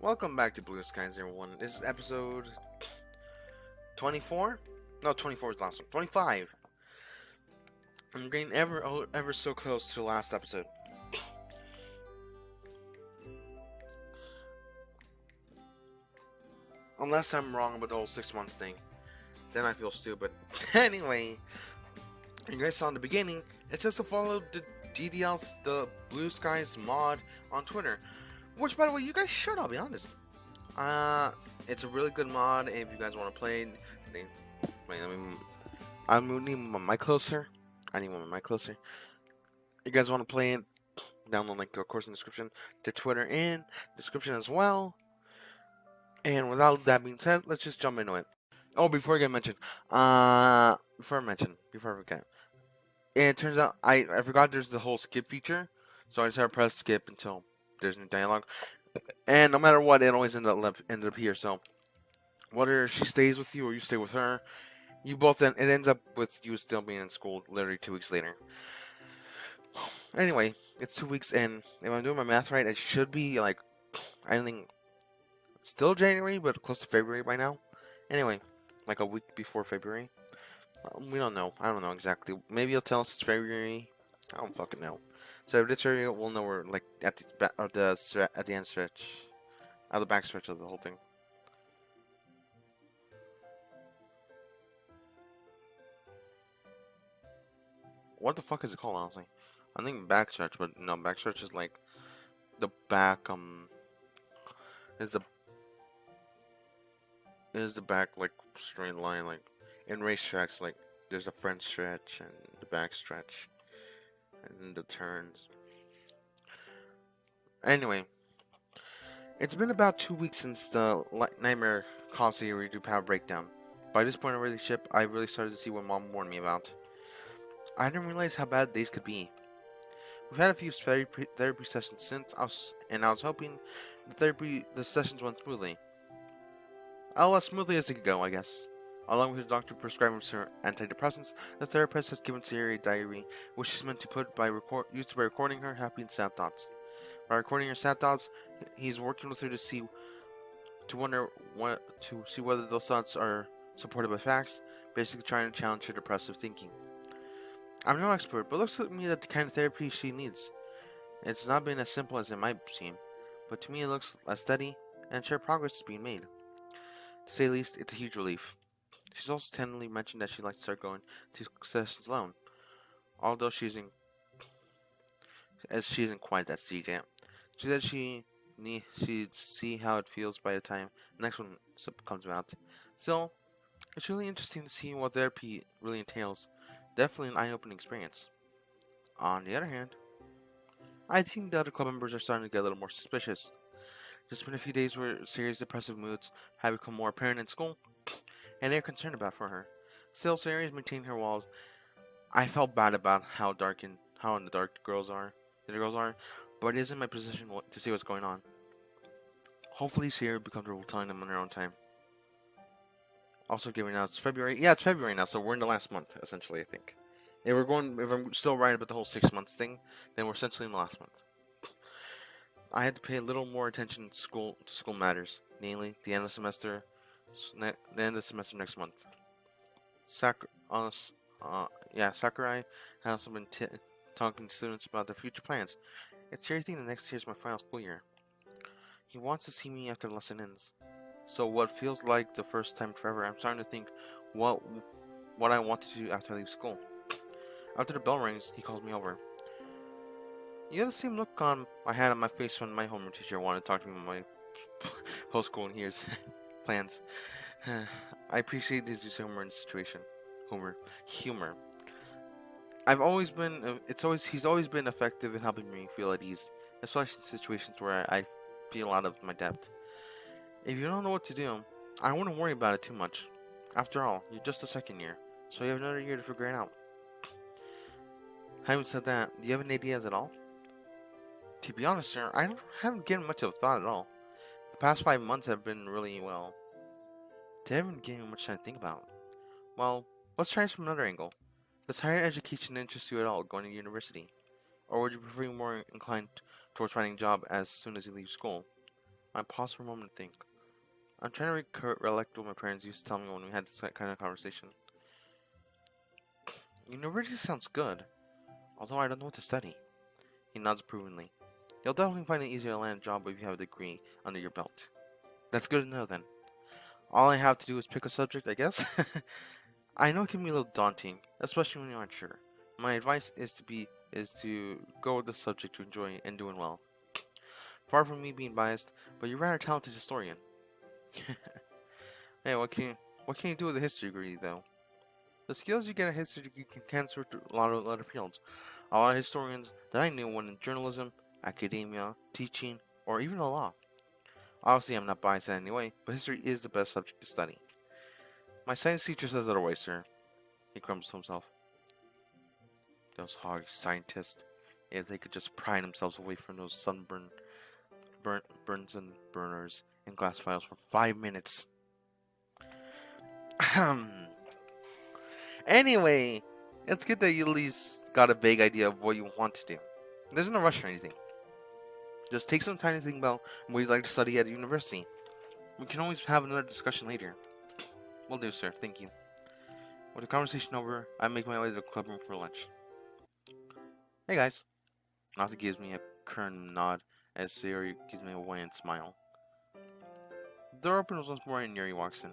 Welcome back to Blue Skies, everyone. This is episode 24? No, 24 is the last one. 25. I'm getting ever so close to the last episode. Unless I'm wrong about the whole 6 months thing. Then I feel stupid. Anyway, you guys saw in the beginning, it says to follow the DDLC, the Blue Skies mod on Twitter. Which, by the way, you guys should, I'll be honest. It's a really good mod if you guys want to play. I'm moving my mic closer. I need my mic closer. You guys want to play it? Download link to of course in the description. The Twitter in description as well. And without that being said, let's just jump into it. Oh, before I forget, it turns out I forgot there's the whole skip feature, so I just have to press skip until there's new dialogue. And no matter what, it always ended up here. So whether she stays with you or you stay with her, you both it ends up with you still being in school literally 2 weeks later. Anyway, it's 2 weeks, and if I'm doing my math right, it should be like I think still January, but close to February by now. Anyway, like a week before February. We don't know. I don't know exactly. Maybe he'll tell us it's February. I don't fucking know. So if it's February, we'll know we're like at the end stretch, at the back stretch of the whole thing. What the fuck is it called, honestly? I think backstretch, but no, backstretch is like the back is the back like straight line, like in racetracks, like there's a front stretch and the back stretch and then the turns. Anyway, it's been about 2 weeks since the nightmare caused Sayori to power breakdown. By this point in the relationship, I really started to see what Mom warned me about. I didn't realize how bad days could be. We've had a few therapy sessions since, I was hoping the sessions went smoothly. As smoothly as it could go, I guess. Along with the doctor prescribing her antidepressants, the therapist has given Sayori a diary, which is meant to used by recording her happy and sad thoughts. By recording her sad thoughts, he's working with her to see whether those thoughts are supported by facts, basically trying to challenge her depressive thinking. I'm no expert, but it looks to me that the kind of therapy she needs. It's not been as simple as it might seem, but to me it looks less steady, and sure progress is being made. To say the least, it's a huge relief. She's also tentatively mentioned that she'd like to start going to sessions alone, although she's in quite that stage yet. She said she'd see how it feels by the time the next one comes out. Still, it's really interesting to see what therapy really entails. Definitely an eye-opening experience. On the other hand, I think the other club members are starting to get a little more suspicious. There's been a few days where serious depressive moods have become more apparent in school, and they're concerned about for her. Still, Sayori is maintaining her walls. I felt bad about how in the dark the girls are, but it isn't my position to see what's going on. Hopefully, Sayori becomes able to tell them on her own time. Also, given now it's February. Yeah, it's February now, so we're in the last month essentially. I think. If I'm still right about the whole 6 months thing, then we're essentially in the last month. I had to pay a little more attention to school matters, namely the end of the semester next month. Sakurai has also been talking to students about their future plans. It's everything the next year is my final school year. He wants to see me after the lesson ends. So what feels like the first time forever, I'm starting to think what I want to do after I leave school. After the bell rings, he calls me over. You have the same look I had on my face when my homeroom teacher wanted to talk to me about my post-school and years plans. I appreciate his use of humor in the situation. Humor. He's always been effective in helping me feel at ease, especially in situations where I feel out of my depth. If you don't know what to do, I wouldn't worry about it too much. After all, you're just a second year, so you have another year to figure it out. Having said that, do you have any ideas at all? To be honest, sir, I haven't given much of a thought at all. The past 5 months have been really well. They haven't given me much time to think about. Well, let's try this from another angle. Does higher education interest you at all, going to university? Or would you prefer more inclined towards finding a job as soon as you leave school? I paused for a moment to think. I'm trying to recollect what my parents used to tell me when we had this kind of conversation. University sounds good, although I don't know what to study. He nods approvingly. You'll definitely find it easier to land a job if you have a degree under your belt. That's good to know then. All I have to do is pick a subject, I guess? I know it can be a little daunting, especially when you aren't sure. My advice is to go with the subject you enjoy and doing well. Far from me being biased, but you're a rather talented historian. Hey, what can you do with a history degree though? The skills you get at a history degree can transfer to a lot of other fields. A lot of historians that I knew went in journalism, academia, teaching, or even the law. Obviously, I'm not biased in any way, but history is the best subject to study. My science teacher says otherwise, sir. He grumbles to himself. Those hard scientists, if they could just pry themselves away from those burns and burners and glass files for 5 minutes. Anyway, it's good that you at least got a vague idea of what you want to do. There's no rush or anything. Just take some time to think about what you'd like to study at university. We can always have another discussion later. Will do, sir. Thank you. With the conversation over, I make my way to the clubroom for lunch. Hey guys. Nasa gives me a current nod as Sayori gives me a wan smile. The door opens once more and Yuri walks in.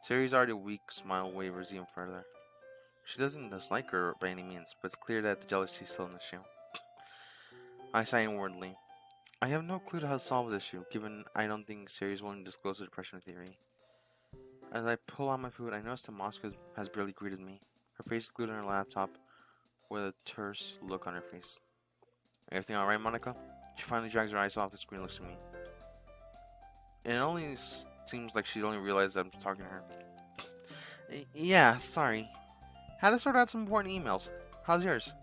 Sayori's already weak smile wavers even further. She doesn't dislike her by any means, but it's clear that the jealousy is still an issue. I sigh inwardly. I have no clue how to solve this issue, given I don't think Sayori is willing to disclose the depression theory. As I pull out my food, I notice that Moscow has barely greeted me. Her face is glued on her laptop, with a terse look on her face. Everything alright, Monica? She finally drags her eyes off the screen and looks at me. It only seems like she only realized that I'm talking to her. Yeah, sorry. Had to sort out some important emails. How's yours?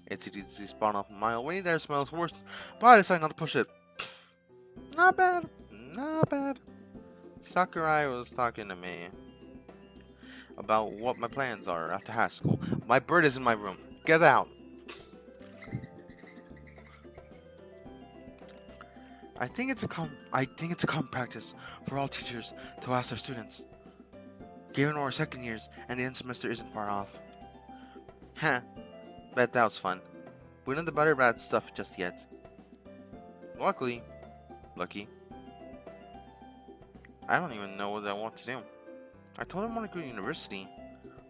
It's easy to see spawn off a mile away. There smells worse, but I decided not to push it. Not bad. Not bad. Sakurai was talking to me about what my plans are after high school. My bird is in my room. Get out. I think it's a common practice for all teachers to ask their students. Given we're second years and the end semester isn't far off. Huh. Bet that was fun. We don't know about that stuff just yet. Lucky, I don't even know what I want to do. I told him I want to go to university,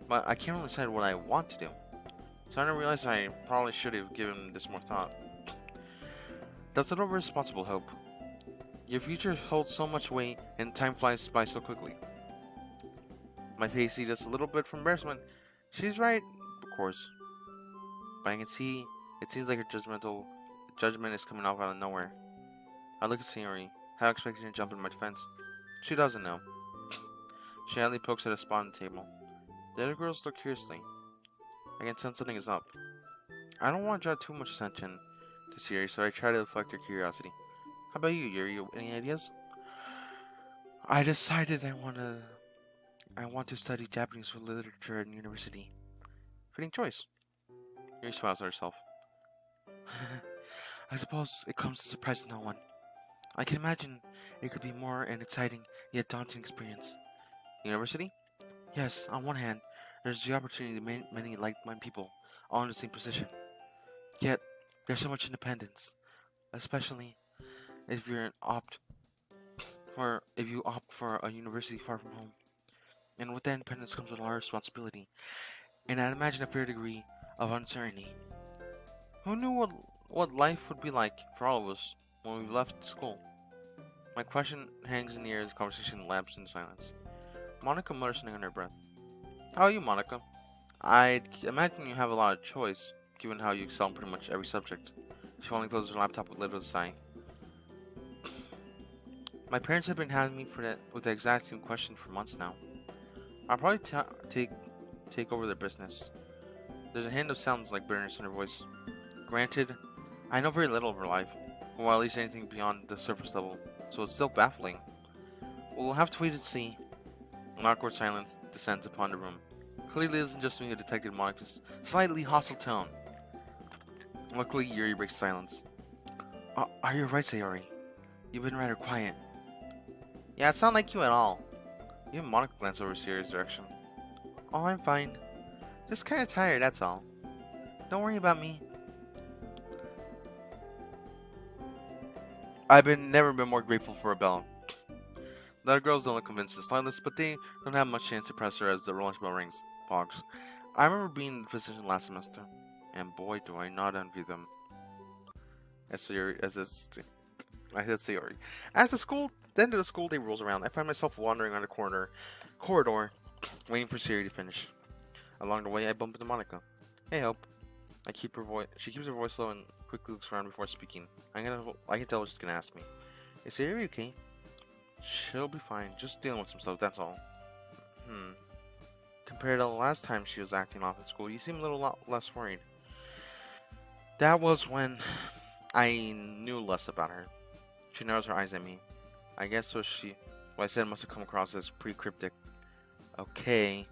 but I can't really decide what I want to do. So I realized I probably should have given this more thought. That's a little irresponsible, Hope. Your future holds so much weight, and time flies by so quickly. My face sees just a little bit from embarrassment. She's right, of course. But I can see it seems like her judgment is coming off out of nowhere. I look at Sayori, half expecting to jump in my defense. She doesn't know. She idly pokes at a spot on the table. The other girls look curiously. I can sense something is up. I don't want to draw too much attention to Sayori, so I try to deflect her curiosity. How about you, Yuri? Any ideas? I decided I want to study Japanese literature at university. Fitting choice. Yuri smiles at herself. I suppose it comes to surprise no one. I can imagine it could be more an exciting yet daunting experience. University? Yes, on one hand, there's the opportunity to meet many like-minded people, all in the same position. Yet, there's so much independence, especially if you opt for a university far from home. And with that independence comes a lot of responsibility, and I'd imagine a fair degree of uncertainty. Who knew what life would be like for all of us when we left school? My question hangs in the air as the conversation lapses into silence. Monica mutters something under her breath. How are you, Monica? I'd imagine you have a lot of choice, given how you excel in pretty much every subject. She finally closes her laptop with a little sigh. My parents have been having me with the exact same question for months now. I'll probably take over their business. There's a hint of sounds like bitterness in her voice. Granted, I know very little of her life, or at least anything beyond the surface level, so it's still baffling. We'll have to wait and see. An awkward silence descends upon the room. Clearly, it isn't just me who detected Monica's slightly hostile tone. Luckily, Yuri breaks silence. Are you right, Sayori? You've been rather quiet. Yeah, it's not like you at all. Even Monica glanced over Sayori's direction. Oh, I'm fine. Just kinda tired, that's all. Don't worry about me. Never been more grateful for a bell. The other girls don't look convinced and stylish, but they don't have much chance to press her as the lunch bell rings. Pogs. I remember being in the position last semester, and boy do I not envy them. As Sayori, I said Sayori. As the end of the school day rolls around, I find myself wandering on the corridor, waiting for Sayori to finish. Along the way, I bump into Monica. Hey, Hope. She keeps her voice low and quickly looks around before speaking. I can tell what she's gonna ask me. Is Sayori okay? She'll be fine. Just dealing with some stuff, that's all. Compared to the last time she was acting off in school, you seem a lot less worried. That was when I knew less about her. She narrows her eyes at me. I guess what I said must have come across as pretty cryptic. Okay.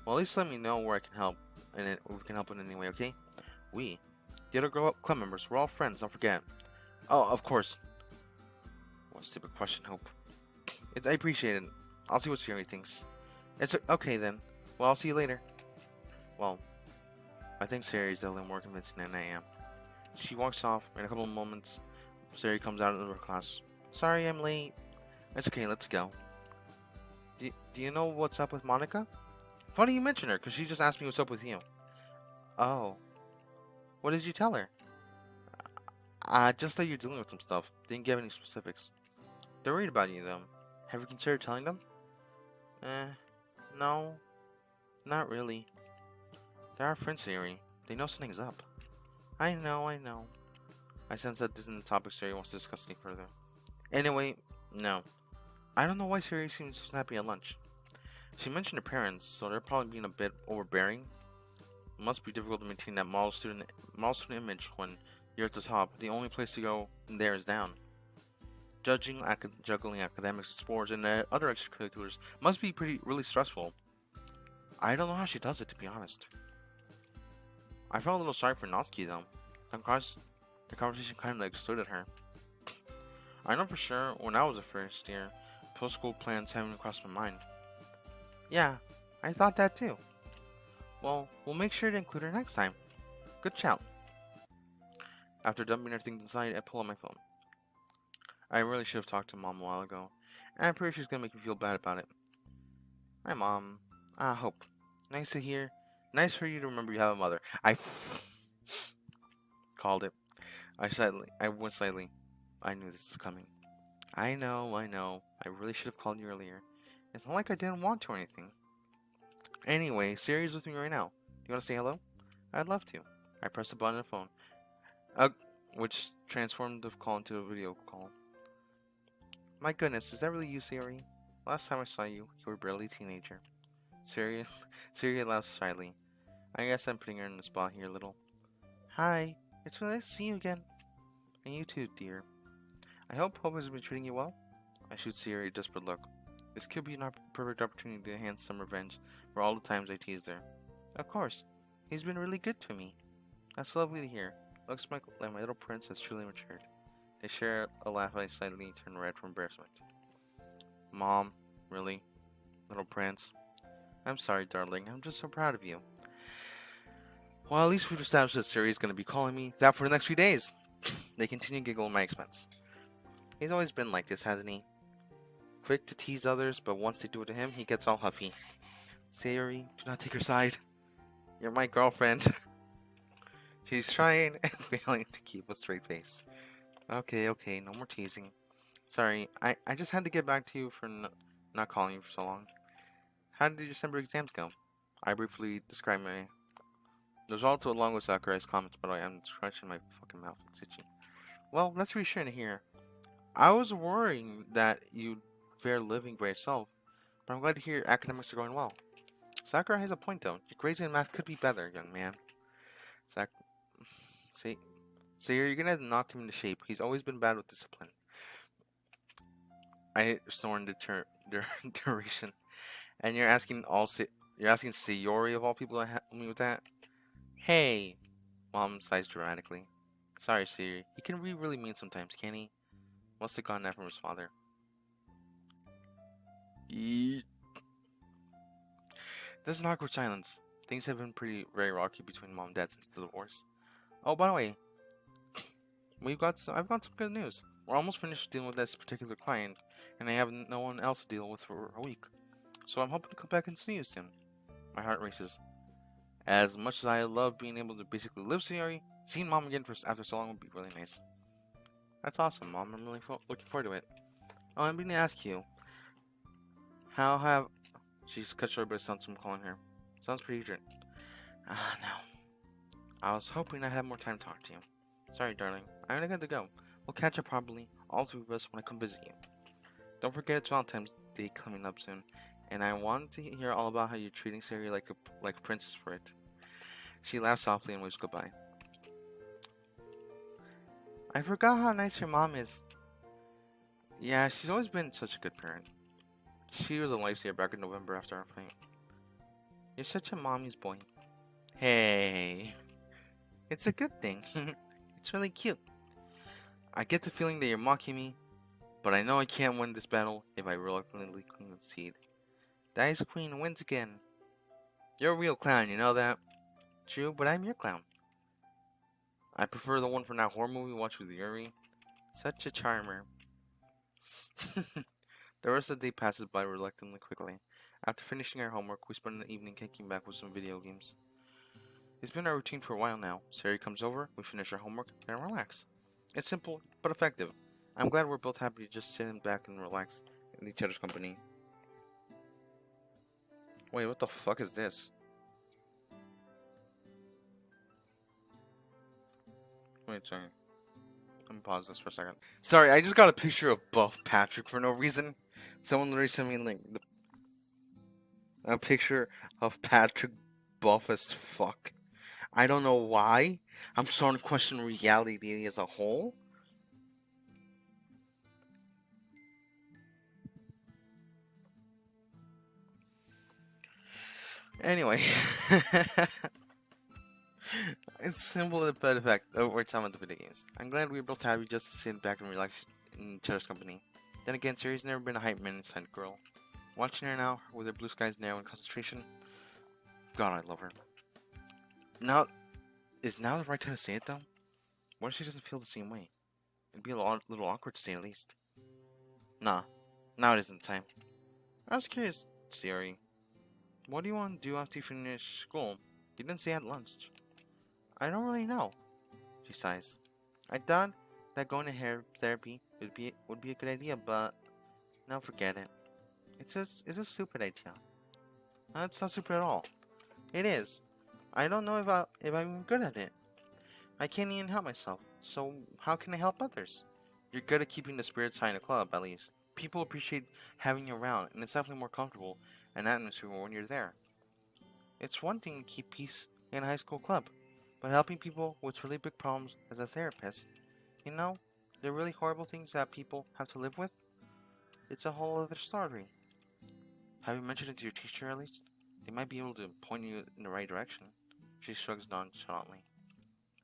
Well, at least let me know where I can help, and we can help in any way, okay? We. The other club members, we're all friends, don't forget. Oh, of course. What a stupid question, Hope. I appreciate it. I'll see what Sayori thinks. It's okay then. Well, I'll see you later. Well, I think Sayori's definitely more convincing than I am. She walks off. In a couple of moments, Sayori comes out of her class. Sorry, I'm late. It's okay, let's go. Do you know what's up with Monica? Funny you mention her, because she just asked me what's up with you. Oh. What did you tell her? Just that you're dealing with some stuff. Didn't give any specifics. They're worried about you, though. Have you considered telling them? No. Not really. They're our friends, Sayori. They know something's up. I know. I sense that this isn't the topic Sayori wants to discuss any further. Anyway, no. I don't know why Sayori seems so snappy at lunch. She mentioned her parents, so they're probably being a bit overbearing. It must be difficult to maintain that model student image when you're at the top. The only place to go there is down. Juggling academics, sports, and other extracurriculars must be really stressful. I don't know how she does it, to be honest. I felt a little sorry for Natsuki, though. The conversation kind of excluded her. I know for sure, when I was a first year, post-school plans haven't crossed my mind. Yeah, I thought that too. Well, we'll make sure to include her next time. Good shout. After dumping her things inside, I pull out my phone. I really should have talked to Mom a while ago, and I'm pretty sure she's gonna make me feel bad about it. Hi, Mom. Hope. Nice to hear. Nice for you to remember you have a mother. Called it. I went slightly. I knew this was coming. I know. I really should have called you earlier. It's not like I didn't want to or anything. Anyway, Sayori's with me right now. You want to say hello? I'd love to. I pressed a button on the phone, which transformed the call into a video call. My goodness, is that really you, Sayori? Last time I saw you, you were barely a teenager. Sayori laughs shyly. I guess I'm putting her in the spot here a little. Hi, it's so nice to see you again. And you too, dear. I hope Hope has been treating you well. I shoot Sayori a desperate look. This could be a perfect opportunity to hand some revenge for all the times I teased her. Of course, he's been really good to me. That's lovely to hear. Looks like my little prince has truly matured. They share a laugh as I slightly turn red from embarrassment. Mom, really? Little prince? I'm sorry, darling. I'm just so proud of you. Well, at least we've established that Sayori is going to be calling me that for the next few days. They continue to giggle at my expense. He's always been like this, hasn't he? Quick to tease others, but once they do it to him, he gets all huffy. Sayori, do not take her side. You're my girlfriend. She's trying and failing to keep a straight face. Okay, no more teasing. Sorry, I just had to get back to you for not calling you for so long. How did the December exams go? I briefly described my results along with Sakurai's comments, but I'm scratching my fucking mouth. It's itchy. Well, that's reassuring to hear. I was worrying that you'd fare living by yourself, but I'm glad to hear your academics are going well. Sakurai has a point though. Your grades in math could be better, young man. You're gonna knock him into shape. He's always been bad with discipline. I snore in duration. And you're asking Sayori of all people to help me with that? Hey, Mom sighs dramatically. Sorry, Sayori. He can be really mean sometimes, can't he? Must have gotten that from his father. There's an awkward silence. Things have been very rocky between mom and dad since the divorce. Oh, by the way, I've got some good news. We're almost finished dealing with this particular client, and I have no one else to deal with for a week. So I'm hoping to come back and see you soon. My heart races. As much as I love being able to basically live Sayori, seeing mom again after so long would be really nice. That's awesome, mom. I'm really looking forward to it. Oh, I'm going to ask you, how have... She's cut short, but it sounds I'm calling her. Sounds pretty urgent. Ah, no. I was hoping I'd have more time to talk to you. Sorry, darling. I'm gonna get to go. We'll catch up probably, all three of us, when I come visit you. Don't forget it's Valentine's Day coming up soon, and I want to hear all about how you're treating Sayori like a princess for it. She laughs softly and waves goodbye. I forgot how nice your mom is. Yeah, she's always been such a good parent. She was a lifesaver back in November after our fight. You're such a mommy's boy. Hey. It's a good thing. It's really cute. I get the feeling that you're mocking me, but I know I can't win this battle if I reluctantly concede. The Ice Queen wins again. You're a real clown, you know that? True, but I'm your clown. I prefer the one from that horror movie we watched with Yuri. Such a charmer. The rest of the day passes by reluctantly quickly. After finishing our homework, we spend the evening kicking back with some video games. It's been our routine for a while now. Sayori comes over, we finish our homework, and relax. It's simple, but effective. I'm glad we're both happy to just sit back and relax in each other's company. Wait, what the fuck is this? Wait, sorry. Let me pause this for a second. Sorry, I just got a picture of Buff Patrick for no reason. Someone literally sent me like a picture of Patrick buff as fuck. I don't know why. I'm starting to question reality as a whole. Anyway. It's simple but effect. We're talking about the video games. I'm glad we were both happy just to sit back and relax in each other's company. Then again, Sayori's never been a hype man inside girl. Watching her now, with her blue skies now in concentration, God, I love her. Is now the right time to say it though? What if she doesn't feel the same way? It'd be a little awkward to say at least. Nah, now it isn't time. I was curious, Sayori. What do you want to do after you finish school? You didn't say at lunch. I don't really know. She sighs. I thought that going to hair therapy would be a good idea, but no, forget it. It's a stupid idea. No, it's not stupid at all. It is. I don't know if I'm good at it. I can't even help myself. So how can I help others? You're good at keeping the spirits high in a club, at least. People appreciate having you around, and it's definitely more comfortable an atmosphere when you're there. It's one thing to keep peace in a high school club, but helping people with really big problems as a therapist, you know, the really horrible things that people have to live with, it's a whole other story. Have you mentioned it to your teacher at least? They might be able to point you in the right direction. She shrugs nonchalantly.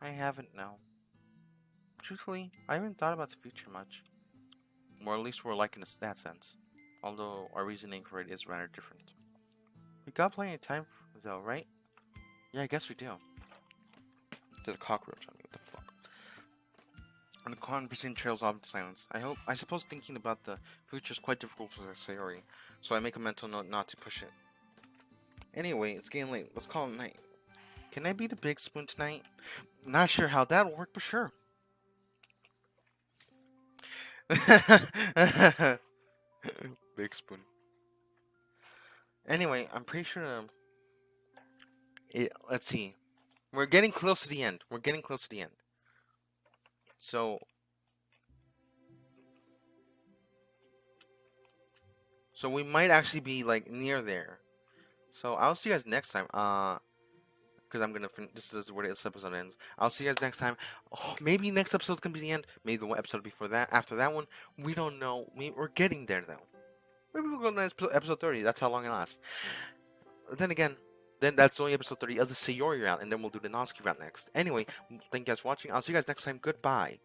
I haven't, no. Truthfully, I haven't thought about the future much. Or at least we're alike in that sense. Although our reasoning for it is rather different. We got plenty of time though, right? Yeah, I guess we do. There's a cockroach on me, what the fuck? And the conversation trails off into silence. I suppose thinking about the future is quite difficult for Sayori, so I make a mental note not to push it. Anyway, it's getting late. Let's call it night. Can I be the big spoon tonight? Not sure how that'll work, but sure. Big spoon. Anyway, I'm pretty sure. Let's see. We're getting close to the end. So we might actually be like near there. So I'll see you guys next time. Because I'm gonna finish. This is where this episode ends. I'll see you guys next time. Oh, maybe next episode's gonna be the end. Maybe the one episode before that. After that one, we don't know. We're getting there though. Maybe we'll go to episode 30. That's how long it lasts. Then again, that's only episode 30 of the Sayori round, and then we'll do the Natsuki round next. Anyway, thank you guys for watching. I'll see you guys next time. Goodbye.